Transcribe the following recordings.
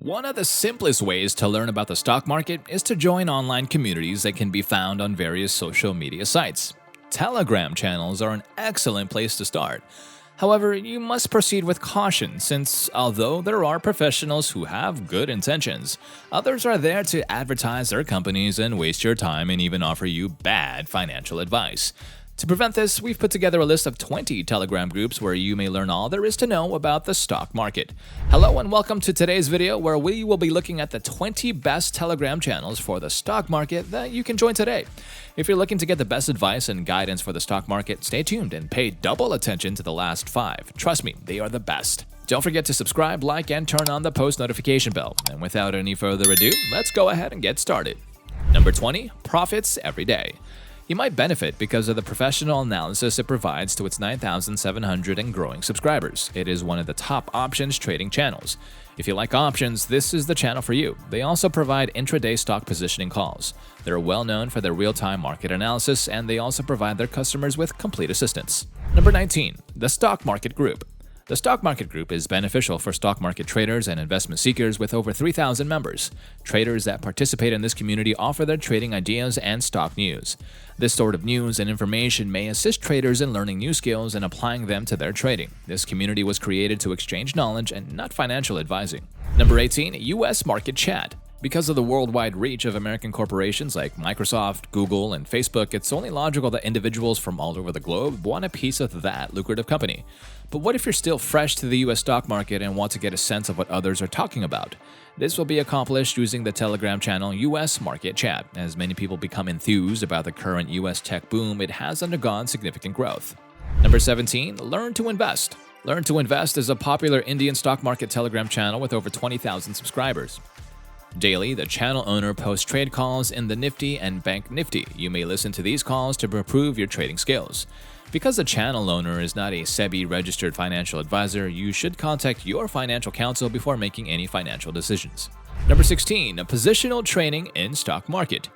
One of the simplest ways to learn about the stock market is to join online communities that can be found on various social media sites. Telegram channels are an excellent place to start. However, you must proceed with caution since, although there are professionals who have good intentions, others are there to advertise their companies and waste your time and even offer you bad financial advice. To prevent this, we've put together a list of 20 Telegram groups where you may learn all there is to know about the stock market. Hello and welcome to today's video where we will be looking at the 20 best Telegram channels for the stock market that you can join today. If you're looking to get the best advice and guidance for the stock market, stay tuned and pay double attention to the last 5. Trust me, they are the best. Don't forget to subscribe, like, and turn on the post notification bell. And without any further ado, let's go ahead and get started. Number 20, Profits Every Day. You might benefit because of the professional analysis it provides to its 9,700 and growing subscribers. It is one of the top options trading channels. If you like options, this is the channel for you. They also provide intraday stock positioning calls. They're well known for their real-time market analysis, and they also provide their customers with complete assistance. Number 19, the Stock Market Group. The Stock Market Group is beneficial for stock market traders and investment seekers with over 3,000 members. Traders that participate in this community offer their trading ideas and stock news. This sort of news and information may assist traders in learning new skills and applying them to their trading. This community was created to exchange knowledge and not financial advising. Number 18, U.S. Market Chat. Because of the worldwide reach of American corporations like Microsoft, Google, and Facebook, it's only logical that individuals from all over the globe want a piece of that lucrative company. But what if you're still fresh to the US stock market and want to get a sense of what others are talking about? This will be accomplished using the Telegram channel US Market Chat. As many people become enthused about the current US tech boom, it has undergone significant growth. Number 17, Learn to Invest. Learn to Invest is a popular Indian stock market Telegram channel with over 20,000 subscribers. Daily, the channel owner posts trade calls in the Nifty and BANKNIFTY. You may listen to these calls to improve your trading skills. Because the channel owner is not a SEBI-registered financial advisor, you should contact your financial counsel before making any financial decisions. Number 16, Positional Trading in Stock Market.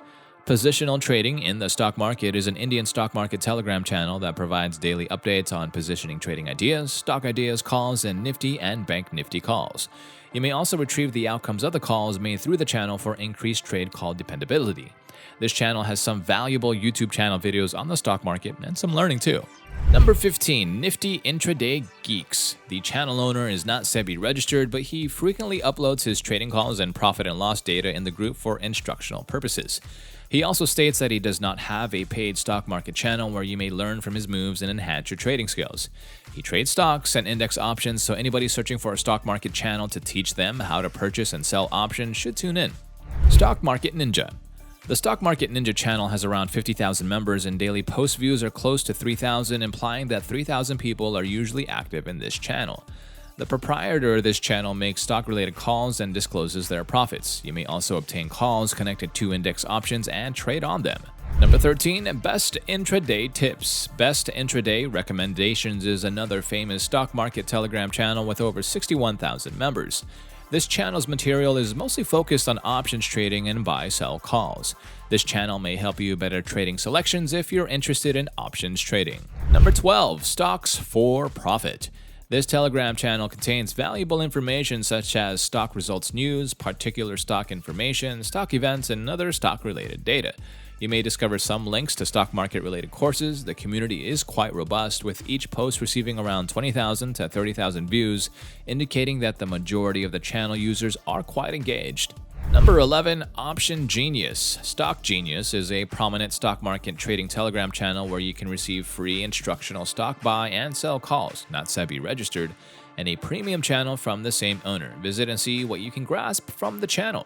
Positional Trading in the Stock Market is an Indian stock market Telegram channel that provides daily updates on positioning trading ideas, stock ideas calls, and Nifty and BANKNIFTY calls. You may also retrieve the outcomes of the calls made through the channel for increased trade call dependability. This channel has some valuable YouTube channel videos on the stock market and some learning too. Number 15, Nifty Intraday Geeks. The channel owner is not SEBI registered, but he frequently uploads his trading calls and profit and loss data in the group for instructional purposes. He also states that he does not have a paid stock market channel where you may learn from his moves and enhance your trading skills. He trades stocks and index options, so anybody searching for a stock market channel to teach them how to purchase and sell options should tune in. Stock Market Ninja. The Stock Market Ninja channel has around 50,000 members and daily post views are close to 3,000, implying that 3,000 people are usually active in this channel. The proprietor of this channel makes stock-related calls and discloses their profits. You may also obtain calls connected to index options and trade on them. Number 13, Best Intraday Tips. Best Intraday Recommendations is another famous stock market Telegram channel with over 61,000 members. This channel's material is mostly focused on options trading and buy-sell calls. This channel may help you better trading selections if you're interested in options trading. Number 12, Stocks for Profit. This Telegram channel contains valuable information such as stock results news, particular stock information, stock events, and other stock-related data. You may discover some links to stock market-related courses. The community is quite robust, with each post receiving around 20,000 to 30,000 views, indicating that the majority of the channel users are quite engaged. Number 11, Option Genius. Stock Genius is a prominent stock market trading Telegram channel where you can receive free instructional stock buy and sell calls, not SEBI registered, and a premium channel from the same owner. Visit and see what you can grasp from the channel.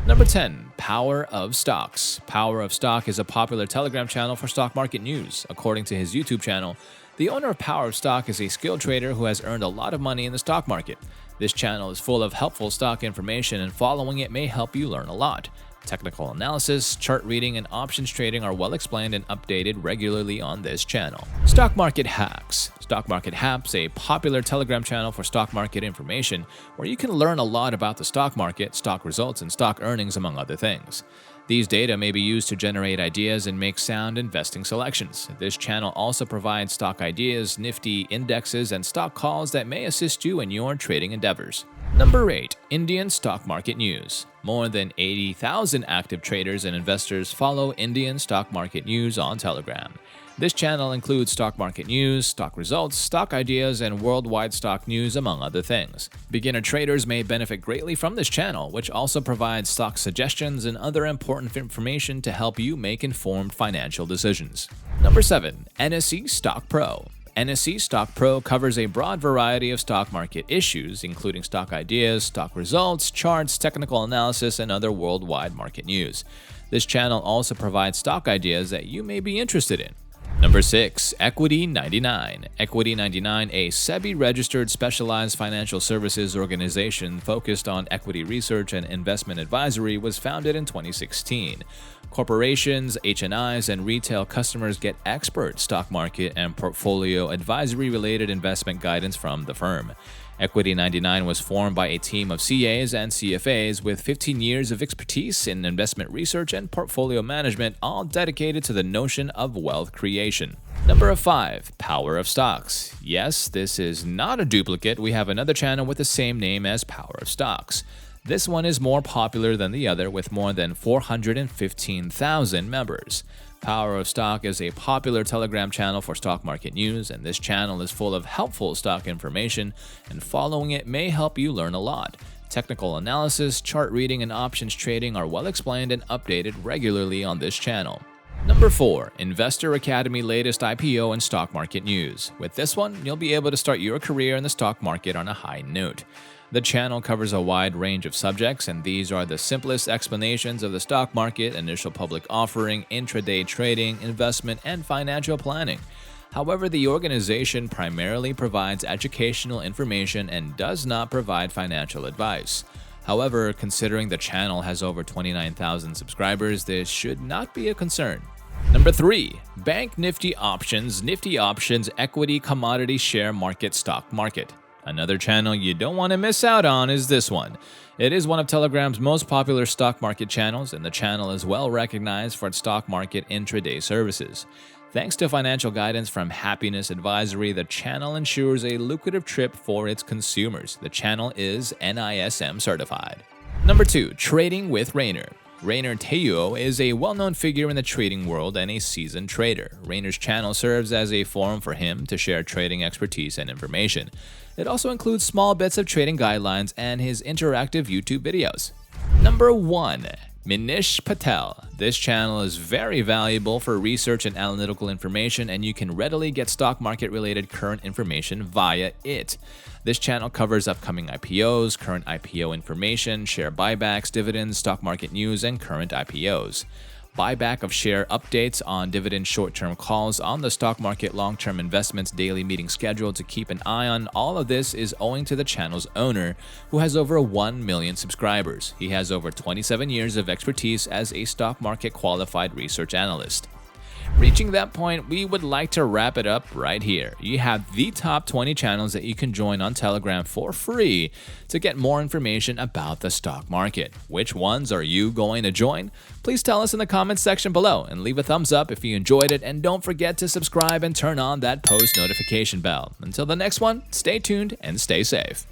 Number 10, Power of Stocks. Power of Stock is a popular Telegram channel for stock market news. According to his YouTube channel, the owner of Power of Stock is a skilled trader who has earned a lot of money in the stock market. This channel is full of helpful stock information, and following it may help you learn a lot. Technical analysis, chart reading, and options trading are well explained and updated regularly on this channel. Stock Market Hacks. Stock Market Hacks, a popular Telegram channel for stock market information where you can learn a lot about the stock market, stock results, and stock earnings, among other things. These data may be used to generate ideas and make sound investing selections. This channel also provides stock ideas, Nifty indexes, and stock calls that may assist you in your trading endeavors. Number 8. Indian Stock Market News. More than 80,000 active traders and investors follow Indian stock market news on Telegram. This channel includes stock market news, stock results, stock ideas, and worldwide stock news, among other things. Beginner traders may benefit greatly from this channel, which also provides stock suggestions and other important information to help you make informed financial decisions. Number 7. NSE Stock Pro. NSE Stock Pro covers a broad variety of stock market issues, including stock ideas, stock results, charts, technical analysis, and other worldwide market news. This channel also provides stock ideas that you may be interested in. Number 6. Equity 99. Equity 99, a SEBI-registered specialized financial services organization focused on equity research and investment advisory, was founded in 2016. Corporations, HNIs, and retail customers get expert stock market and portfolio advisory-related investment guidance from the firm. Equity 99 was formed by a team of CAs and CFAs with 15 years of expertise in investment research and portfolio management, all dedicated to the notion of wealth creation. Number 5. Power of Stocks. Yes, this is not a duplicate. We have another channel with the same name as Power of Stocks. This one is more popular than the other, with more than 415,000 members. Power of Stock is a popular Telegram channel for stock market news, and this channel is full of helpful stock information, and following it may help you learn a lot. Technical analysis, chart reading, and options trading are well explained and updated regularly on this channel. Number 4. Investor Academy latest IPO and stock market news. With this one, you'll be able to start your career in the stock market on a high note. The channel covers a wide range of subjects, and these are the simplest explanations of the stock market, initial public offering, intraday trading, investment, and financial planning. However, the organization primarily provides educational information and does not provide financial advice. However, considering the channel has over 29,000 subscribers, this should not be a concern. Number 3. BANKNIFTY Options, Nifty Options, Equity Commodity Share Market Stock Market. Another channel you don't want to miss out on is this one. It is one of Telegram's most popular stock market channels, and the channel is well recognized for its stock market intraday services. Thanks to financial guidance from Happiness Advisory, the channel ensures a lucrative trip for its consumers. The channel is NISM certified. Number 2. Trading with Rayner. Rayner Teo is a well-known figure in the trading world and a seasoned trader. Rayner's channel serves as a forum for him to share trading expertise and information. It also includes small bits of trading guidelines and his interactive YouTube videos. Number 1. MINISH PATEL. This channel is very valuable for research and analytical information, and you can readily get stock market related current information via it. This channel covers upcoming IPOs, current IPO information, share buybacks, dividends, stock market news, and current IPOs. Buyback of share updates on dividend short-term calls on the stock market long-term investments daily meeting schedule to keep an eye on. All of this is owing to the channel's owner, who has over 1 million subscribers. He has over 27 years of expertise as a stock market qualified research analyst. Reaching that point, we would like to wrap it up right here. You have the top 20 channels that you can join on Telegram for free to get more information about the stock market. Which ones are you going to join? Please tell us in the comments section below, and leave a thumbs up if you enjoyed it, and don't forget to subscribe and turn on that post notification bell. Until the next one, stay tuned and stay safe.